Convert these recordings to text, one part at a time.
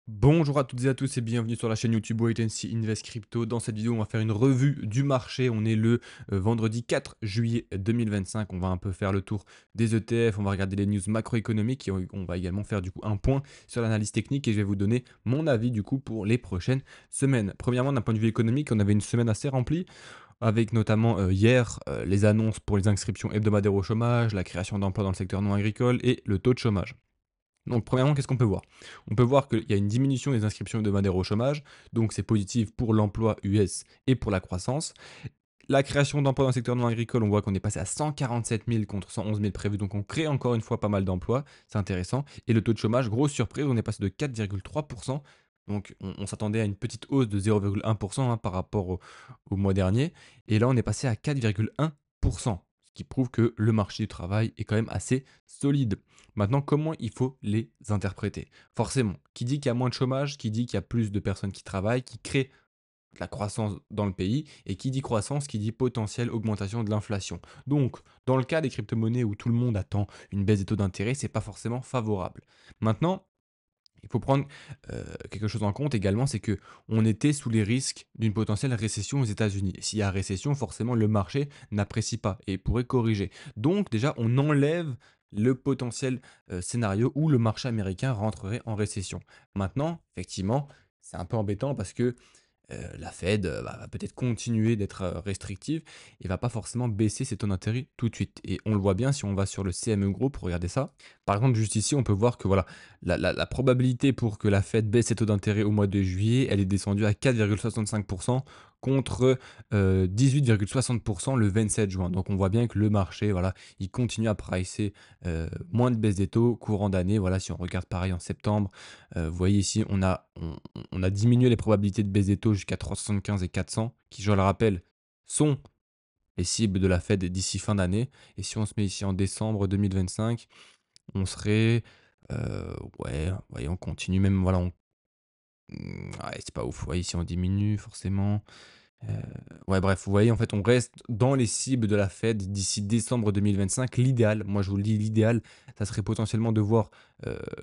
Bonjour à toutes et à tous et bienvenue sur la chaîne YouTube Wait and See Invest Crypto. Dans cette vidéo, on va faire une revue du marché. On est le vendredi 4 juillet 2025. On va un peu faire le tour des ETF, on va regarder les news macroéconomiques et on va également faire du coup un point sur l'analyse technique et je vais vous donner mon avis du coup pour les prochaines semaines. Premièrement, d'un point de vue économique, on avait une semaine assez remplie avec notamment hier les annonces pour les inscriptions hebdomadaires au chômage, la création d'emplois dans le secteur non agricole et le taux de chômage. Donc, premièrement, qu'est-ce qu'on peut voir? On peut voir qu'il y a une diminution des inscriptions hebdomadaires au chômage, donc c'est positif pour l'emploi US et pour la croissance. La création d'emplois dans le secteur non agricole, on voit qu'on est passé à 147 000 contre 111 000 prévus, donc on crée encore une fois pas mal d'emplois, c'est intéressant. Et le taux de chômage, grosse surprise, on est passé de 4,3%, donc on s'attendait à une petite hausse de 0,1% par rapport au mois dernier, et là on est passé à 4,1%, ce qui prouve que le marché du travail est quand même assez solide. Maintenant, comment il faut les interpréter? Forcément, qui dit qu'il y a moins de chômage, qui dit qu'il y a plus de personnes qui travaillent, qui créent de la croissance dans le pays, et qui dit croissance, qui dit potentielle augmentation de l'inflation. Donc, dans le cas des crypto-monnaies où tout le monde attend une baisse des taux d'intérêt, c'est pas forcément favorable. Maintenant, il faut prendre quelque chose en compte également, c'est que on était sous les risques d'une potentielle récession aux États-Unis. S'il y a récession, forcément, le marché n'apprécie pas et pourrait corriger. Donc, déjà, on enlève le potentiel scénario où le marché américain rentrerait en récession. Maintenant, effectivement, c'est un peu embêtant parce que la Fed, va peut-être continuer d'être, restrictive et va pas forcément baisser ses taux d'intérêt tout de suite et on le voit bien si on va sur le CME Group, regardez ça. Par exemple, juste ici, on peut voir que voilà, la probabilité pour que la Fed baisse ses taux d'intérêt au mois de juillet, elle est descendue à 4,65 contre, 18,60 le 27 juin. Donc on voit bien que le marché, voilà, il continue à pricer, moins de baisse des taux courant d'année. Voilà, si on regarde pareil en septembre, vous voyez ici, on a diminué les probabilités de baisse des taux jusqu'à 375 et 400, qui, je le rappelle, sont les cibles de la Fed d'ici fin d'année. Et si on se met ici en décembre 2025, on serait, ouais, voyez, on continue même, voilà, ouais, c'est pas ouf. Vous voyez, ici, on diminue forcément. Heu, ouais, bref, vous voyez, en fait, on reste dans les cibles de la Fed d'ici décembre 2025. L'idéal, moi je vous le dis, l'idéal, ça serait potentiellement de voir,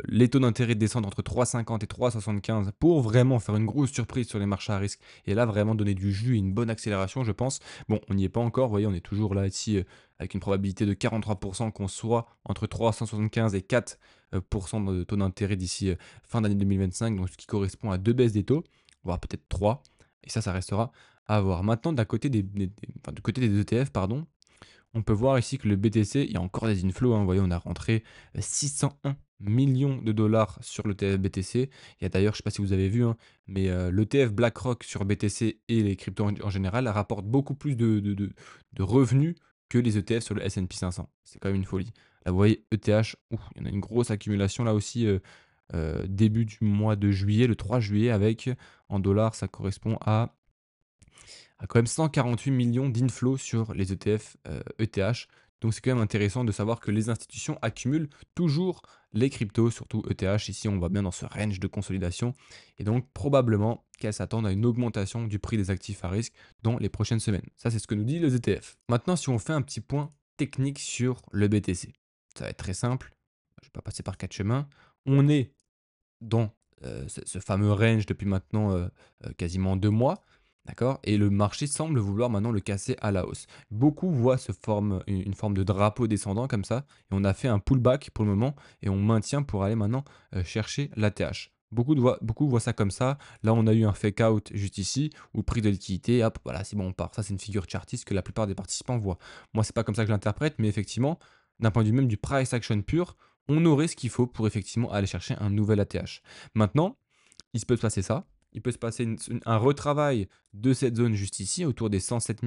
les taux d'intérêt descendre entre 3,50 et 3,75 pour vraiment faire une grosse surprise sur les marchés à risque et là, vraiment donner du jus et une bonne accélération, je pense. Bon, on n'y est pas encore, vous voyez, on est toujours là, ici, avec une probabilité de 43 qu'on soit entre 375 et 4 de taux d'intérêt d'ici, fin d'année 2025, donc ce qui correspond à 2 baisses des taux, voire peut-être 3 et ça restera à voir. Maintenant, d'un côté enfin, du côté des ETF, pardon, on peut voir ici que le BTC, il y a encore des inflows, hein. Vous voyez, on a rentré 601 millions de dollars sur l'ETF BTC. Il y a d'ailleurs, je ne sais pas si vous avez vu, hein, mais l'ETF BlackRock sur BTC et les cryptos en général rapportent beaucoup plus de revenus que les ETF sur le S&P 500. C'est quand même une folie. Là, vous voyez, ETH, ouf, il y en a une grosse accumulation là aussi, début du mois de juillet, le 3 juillet, avec en dollars, ça correspond à quand même 148 millions d'inflows sur les ETF ETH. Donc c'est quand même intéressant de savoir que les institutions accumulent toujours les cryptos, surtout ETH. Ici, on va bien dans ce range de consolidation. Et donc probablement qu'elles s'attendent à une augmentation du prix des actifs à risque dans les prochaines semaines. Ça, c'est ce que nous dit les ETF. Maintenant, si on fait un petit point technique sur le BTC, ça va être très simple. Je ne vais pas passer par quatre chemins. On est dans ce fameux range depuis maintenant quasiment 2 mois. D'accord? Et le marché semble vouloir maintenant le casser à la hausse. Beaucoup voient une forme de drapeau descendant comme ça, et on a fait un pullback pour le moment, et on maintient pour aller maintenant chercher l'ATH. Beaucoup voient ça comme ça. Là, on a eu un fake out juste ici, ou prix de liquidité, hop, voilà, c'est bon, on part. Ça, c'est une figure chartiste que la plupart des participants voient. Moi, c'est pas comme ça que je l'interprète, mais effectivement, d'un point de vue même du price action pur, on aurait ce qu'il faut pour effectivement aller chercher un nouvel ATH. Maintenant, il se peut se passer ça. Il peut se passer un retravail de cette zone juste ici, autour des 107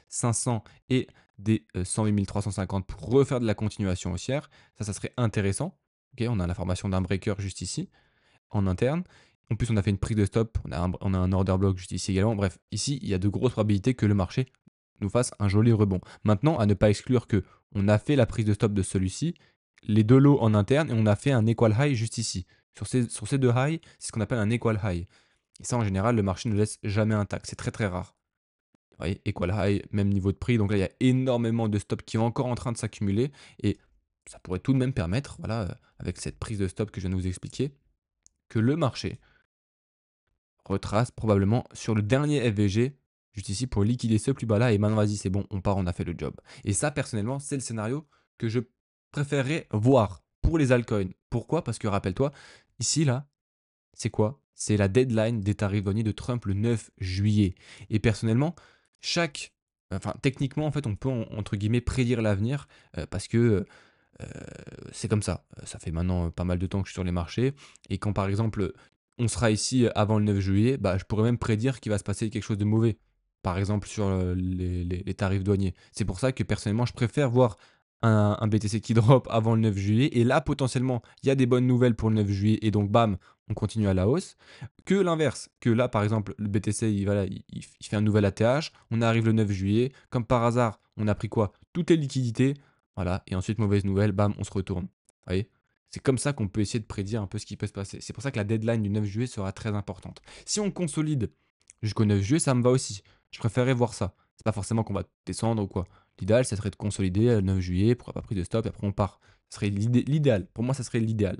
500 et des 108 350 pour refaire de la continuation haussière. Ça serait intéressant. Ok, on a la formation d'un breaker juste ici, en interne. En plus, on a fait une prise de stop, on a un order block juste ici également. Bref, ici, il y a de grosses probabilités que le marché nous fasse un joli rebond. Maintenant, à ne pas exclure que on a fait la prise de stop de celui-ci, les deux lots en interne, et on a fait un equal high juste ici. Sur ces deux highs, c'est ce qu'on appelle un equal high. Et ça, en général, le marché ne laisse jamais intact. C'est très très rare. Vous voyez, equal high, même niveau de prix. Donc là, il y a énormément de stops qui sont encore en train de s'accumuler. Et ça pourrait tout de même permettre, voilà, avec cette prise de stop que je viens de vous expliquer, que le marché retrace probablement sur le dernier FVG, juste ici, pour liquider ce plus bas là et maintenant vas-y, c'est bon, on part, on a fait le job. Et ça, personnellement, c'est le scénario que je préférerais voir pour les altcoins. Pourquoi? Parce que rappelle-toi, ici, là, c'est quoi? C'est la deadline des tarifs douaniers de Trump le 9 juillet. Et personnellement, techniquement, en fait, on peut, entre guillemets, prédire l'avenir parce que Heu, c'est comme ça. Ça fait maintenant, pas mal de temps que je suis sur les marchés et quand par exemple, on sera ici avant le 9 juillet, bah, je pourrais même prédire qu'il va se passer quelque chose de mauvais. Par exemple sur, les tarifs douaniers. C'est pour ça que personnellement, je préfère voir un BTC qui drop avant le 9 juillet et là potentiellement, il y a des bonnes nouvelles pour le 9 juillet et donc bam, on continue à la hausse, que l'inverse. Que là, par exemple, le BTC, il voilà, il fait un nouvel ATH, on arrive le 9 juillet, comme par hasard, on a pris quoi? Toutes les liquidités, voilà, et ensuite, mauvaise nouvelle, bam, on se retourne. Vous voyez? C'est comme ça qu'on peut essayer de prédire un peu ce qui peut se passer. C'est pour ça que la deadline du 9 juillet sera très importante. Si on consolide jusqu'au 9 juillet, ça me va aussi. Je préférerais voir ça. C'est pas forcément qu'on va descendre ou quoi. L'idéal, ça serait de consolider le 9 juillet, pourquoi pas pris de stop, et après on part. Ce serait l'idéal. Pour moi, ça serait l'idéal.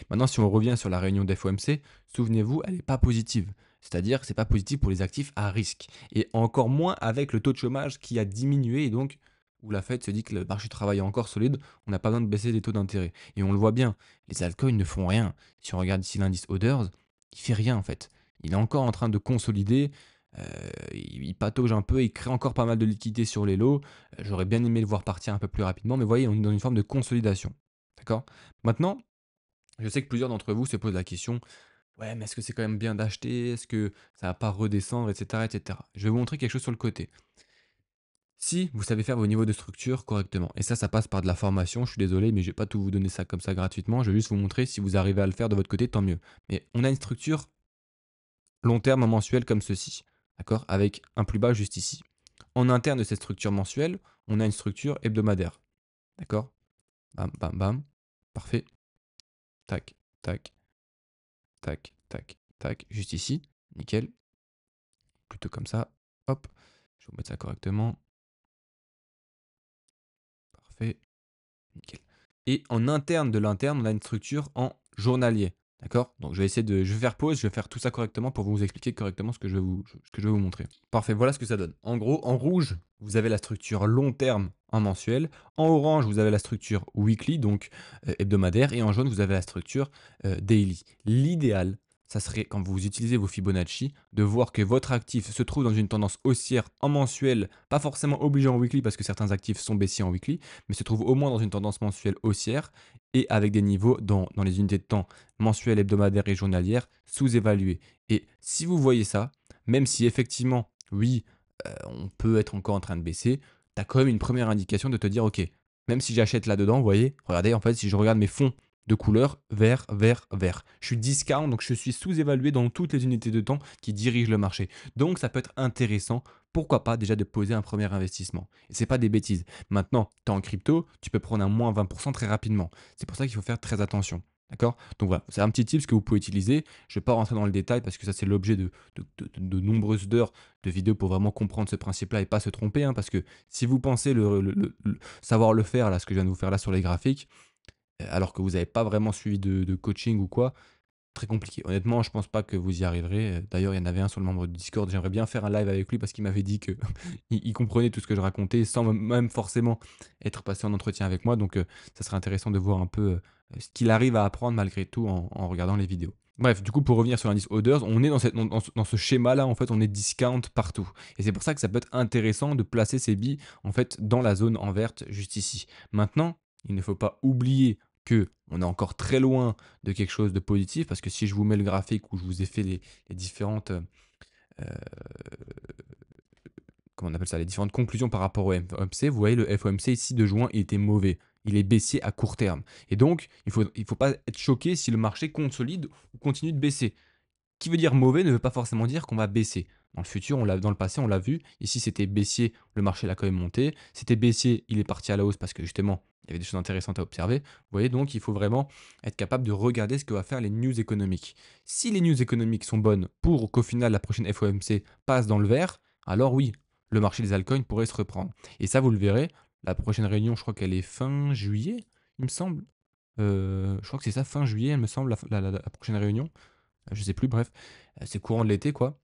Maintenant, si on revient sur la réunion d'FOMC, souvenez-vous, elle n'est pas positive. C'est-à-dire que c'est pas positif pour les actifs à risque. Et encore moins avec le taux de chômage qui a diminué et donc où la Fed se dit que le marché du travail est encore solide, on n'a pas besoin de baisser les taux d'intérêt. Et on le voit bien, les altcoins ne font rien. Si on regarde ici l'indice Others, il fait rien en fait. Il est encore en train de consolider, euh, il patauge un peu, il crée encore pas mal de liquidités sur les lots. J'aurais bien aimé le voir partir un peu plus rapidement, mais vous voyez, on est dans une forme de consolidation. D'accord? Maintenant, je sais que plusieurs d'entre vous se posent la question: «Ouais, mais est-ce que c'est quand même bien d'acheter? Est-ce que ça va pas redescendre?» et cetera, et cetera. Je vais vous montrer quelque chose sur le côté. Si vous savez faire vos niveaux de structure correctement, et ça passe par de la formation, je suis désolé, mais je vais pas tout vous donner ça comme ça gratuitement, je vais juste vous montrer si vous arrivez à le faire de votre côté, tant mieux. Mais on a une structure long terme mensuelle comme ceci, d'accord? Avec un plus bas juste ici. En interne de cette structure mensuelle, on a une structure hebdomadaire, d'accord? Bam, bam, bam. Parfait. Tac, tac, tac, tac, tac, juste ici. Nickel. Plutôt comme ça. Hop, je vais vous mettre ça correctement. Parfait, nickel. Et en interne de l'interne, on a une structure en journalier. D'accord? Donc je vais faire pause, je vais faire tout ça correctement pour vous expliquer correctement ce que je vais vous montrer. Parfait, voilà ce que ça donne. En gros, en rouge, vous avez la structure long terme en mensuel. En orange, vous avez la structure weekly, donc hebdomadaire. Et en jaune, vous avez la structure daily. L'idéal, ça serait, quand vous utilisez vos Fibonacci, de voir que votre actif se trouve dans une tendance haussière en mensuel, pas forcément obligé en weekly parce que certains actifs sont baissiers en weekly, mais se trouve au moins dans une tendance mensuelle haussière et avec des niveaux dans les unités de temps mensuelles, hebdomadaires et journalières sous-évalués. Et si vous voyez ça, même si effectivement, oui, on peut être encore en train de baisser, tu as quand même une première indication de te dire, ok, même si j'achète là-dedans, vous voyez, regardez, en fait, si je regarde mes fonds de couleur, vert, vert, vert. Je suis discount, donc je suis sous-évalué dans toutes les unités de temps qui dirigent le marché. Donc ça peut être intéressant, pourquoi pas déjà de poser un premier investissement. Et c'est pas des bêtises. Maintenant, tu es en crypto, tu peux prendre un moins 20% très rapidement. C'est pour ça qu'il faut faire très attention. D'accord? Donc voilà, c'est un petit tips que vous pouvez utiliser. Je ne vais pas rentrer dans le détail parce que ça, c'est l'objet de nombreuses heures de vidéos pour vraiment comprendre ce principe-là et pas se tromper. Hein, parce que si vous pensez savoir le faire, là, ce que je viens de vous faire là sur les graphiques, alors que vous n'avez pas vraiment suivi de coaching ou quoi, très compliqué. Honnêtement, je pense pas que vous y arriverez. D'ailleurs, il y en avait un sur le membre du Discord, j'aimerais bien faire un live avec lui parce qu'il m'avait dit que il comprenait tout ce que je racontais sans même forcément être passé en entretien avec moi. Donc, ça serait intéressant de voir un peu ce qu'il arrive à apprendre malgré tout en regardant les vidéos. Bref, du coup, pour revenir sur l'indice Others, on est dans ce schéma-là, en fait, on est discount partout. Et c'est pour ça que ça peut être intéressant de placer ces billes, en fait, dans la zone en verte, juste ici. Maintenant, il ne faut pas oublier que on est encore très loin de quelque chose de positif, parce que si je vous mets le graphique où je vous ai fait les différentes, comment on appelle ça, les différentes conclusions par rapport au FOMC, vous voyez le FOMC ici de juin, il était mauvais. Il est baissier à court terme. Et donc, il faut pas être choqué si le marché consolide ou continue de baisser. Qui veut dire mauvais ne veut pas forcément dire qu'on va baisser. Dans le futur, dans le passé, on l'a vu. Ici, c'était baissier, le marché l'a quand même monté. C'était baissier, il est parti à la hausse parce que justement, il y avait des choses intéressantes à observer. Vous voyez, donc il faut vraiment être capable de regarder ce que va faire les news économiques. Si les news économiques sont bonnes pour qu'au final la prochaine FOMC passe dans le vert, alors oui, le marché des altcoins pourrait se reprendre. Et ça, vous le verrez, la prochaine réunion, je crois qu'elle est fin juillet, il me semble. Je crois que c'est ça, fin juillet, il me semble, la prochaine réunion. je sais plus, bref, c'est courant de l'été, quoi.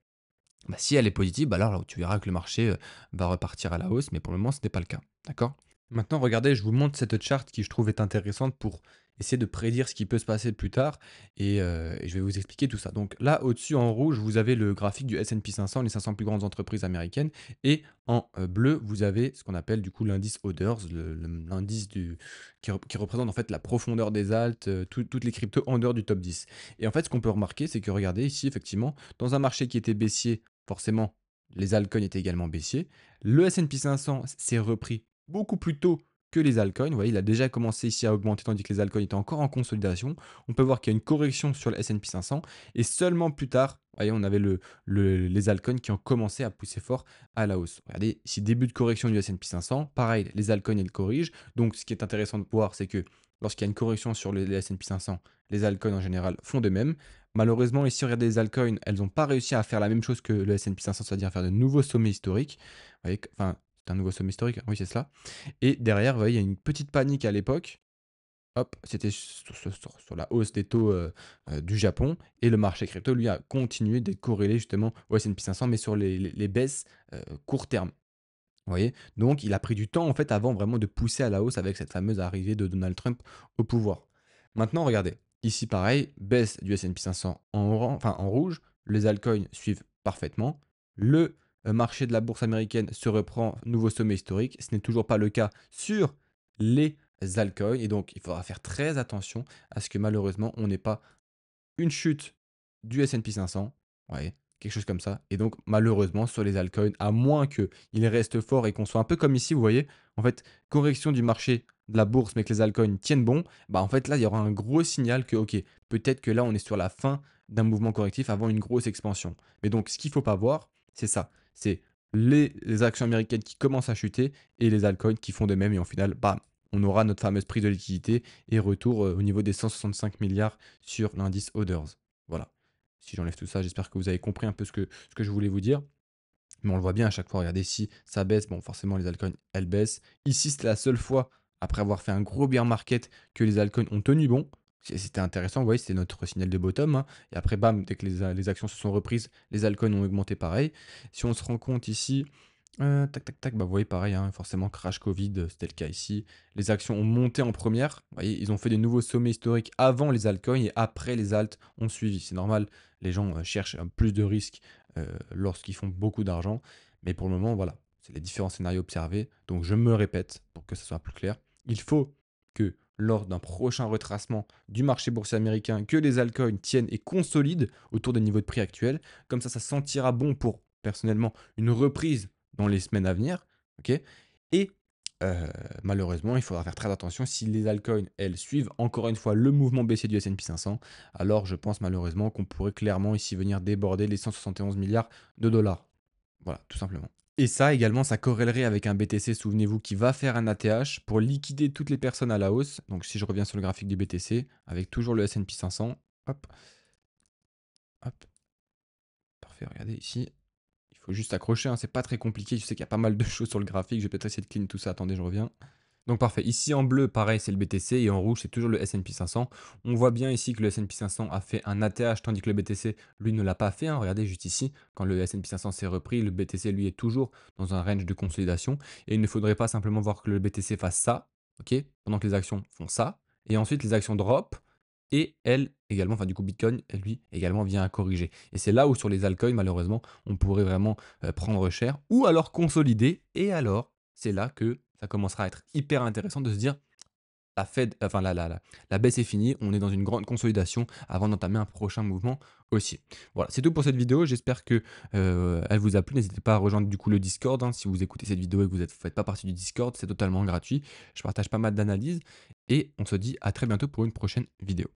Bah, si elle est positive, bah, alors tu verras que le marché, va repartir à la hausse, mais pour le moment, ce n'est pas le cas. D'accord? Maintenant, regardez, je vous montre cette charte qui, je trouve, est intéressante pour essayer de prédire ce qui peut se passer plus tard et je vais vous expliquer tout ça. Donc là, au-dessus, en rouge, vous avez le graphique du S&P 500, les 500 plus grandes entreprises américaines et en, bleu, vous avez ce qu'on appelle, du coup, l'indice Hoders, l'indice qui représente, en fait, la profondeur des alts, toutes les cryptos en dehors du top 10 et en fait, ce qu'on peut remarquer, c'est que regardez ici, effectivement, dans un marché qui était baissier, forcément, les altcoins étaient également baissiers. Le S&P 500 s'est repris beaucoup plus tôt que les altcoins. Vous voyez, il a déjà commencé ici à augmenter tandis que les altcoins étaient encore en consolidation. On peut voir qu'il y a une correction sur le S&P 500 et seulement plus tard, vous voyez, on avait les altcoins qui ont commencé à pousser fort à la hausse. Regardez, ici début de correction du S&P 500, pareil, les altcoins elles corrigent. Donc ce qui est intéressant de voir, c'est que lorsqu'il y a une correction sur les S&P 500, les altcoins en général font de même. Malheureusement, ici, regardez les altcoins, elles n'ont pas réussi à faire la même chose que le S&P 500, c'est-à-dire faire de nouveaux sommets historiques. Vous voyez, enfin, c'est un nouveau sommet historique, oui, c'est cela. Et derrière, vous voyez, il y a une petite panique à l'époque. Hop, c'était sur la hausse des taux du Japon. Et le marché crypto, lui, a continué d'être corrélé justement au S&P 500, mais sur les baisses court terme. Vous voyez? Donc, il a pris du temps, en fait, avant vraiment de pousser à la hausse avec cette fameuse arrivée de Donald Trump au pouvoir. Maintenant, regardez, ici, pareil, baisse du S&P 500 enfin, en rouge, les altcoins suivent parfaitement. Le marché de la bourse américaine se reprend, nouveau sommet historique. Ce n'est toujours pas le cas sur les altcoins. Et donc, il faudra faire très attention à ce que malheureusement, on n'ait pas une chute du S&P 500, ouais, quelque chose comme ça. Et donc, malheureusement, sur les altcoins, à moins qu'il reste fort et qu'on soit un peu comme ici, vous voyez, en fait, correction du marché de la bourse, mais que les altcoins tiennent bon, bah en fait, là, il y aura un gros signal que, ok, peut-être que là, on est sur la fin d'un mouvement correctif avant une grosse expansion. Mais donc, ce qu'il ne faut pas voir, c'est ça. C'est les actions américaines qui commencent à chuter et les altcoins qui font de même. Et au final, bam, on aura notre fameuse prise de liquidité et retour au niveau des 165 milliards sur l'indice Others. Voilà. Si j'enlève tout ça, j'espère que vous avez compris un peu ce que je voulais vous dire. Mais on le voit bien à chaque fois. Regardez, ici, ça baisse. Bon, forcément, les altcoins, elles baissent. Ici, c'était la seule fois, après avoir fait un gros bear market, que les altcoins ont tenu bon. C'était intéressant. Vous voyez, c'était notre signal de bottom, hein. Et après, bam, dès que les actions se sont reprises, les altcoins ont augmenté pareil. Si on se rend compte ici, tac, tac, tac, bah, vous voyez pareil, hein, forcément crash Covid, c'était le cas ici. Les actions ont monté en première, vous voyez, ils ont fait des nouveaux sommets historiques avant les altcoins et après les alts ont suivi. C'est normal, les gens cherchent plus de risques lorsqu'ils font beaucoup d'argent, mais pour le moment, voilà, c'est les différents scénarios observés. Donc je me répète pour que ce soit plus clair. Il faut que lors d'un prochain retracement du marché boursier américain, que les altcoins tiennent et consolident autour des niveaux de prix actuels. Comme ça sentira bon pour, personnellement, une reprise dans les semaines à venir. Ok. Et malheureusement, il faudra faire très attention si les altcoins, elles, suivent encore une fois le mouvement baissier du S&P 500. Alors, je pense malheureusement qu'on pourrait clairement ici venir déborder les 171 milliards de dollars. Voilà, tout simplement. Et ça également, ça corrélerait avec un BTC, souvenez-vous, qui va faire un ATH pour liquider toutes les personnes à la hausse. Donc, si je reviens sur le graphique du BTC, avec toujours le S&P 500, hop, hop, parfait, regardez ici. Il faut juste accrocher, hein, c'est pas très compliqué. Je sais qu'il y a pas mal de choses sur le graphique. Je vais peut-être essayer de clean tout ça. Attendez, je reviens. Donc parfait. Ici en bleu, pareil, c'est le BTC et en rouge, c'est toujours le S&P 500. On voit bien ici que le S&P 500 a fait un ATH tandis que le BTC, lui, ne l'a pas fait, hein. Regardez juste ici, quand le S&P 500 s'est repris, le BTC, lui, est toujours dans un range de consolidation. Et il ne faudrait pas simplement voir que le BTC fasse ça, ok, pendant que les actions font ça. Et ensuite, les actions drop. Et elle également, enfin du coup Bitcoin, lui également vient à corriger. Et c'est là où sur les altcoins, malheureusement, on pourrait vraiment prendre cher ou alors consolider. Et alors, c'est là que ça commencera à être hyper intéressant de se dire, la Fed, enfin la baisse est finie, on est dans une grande consolidation avant d'entamer un prochain mouvement aussi. Voilà, c'est tout pour cette vidéo. J'espère que elle vous a plu. N'hésitez pas à rejoindre du coup le Discord, hein, si vous écoutez cette vidéo et que vous ne faites pas partie du Discord, c'est totalement gratuit. Je partage pas mal d'analyses et on se dit à très bientôt pour une prochaine vidéo.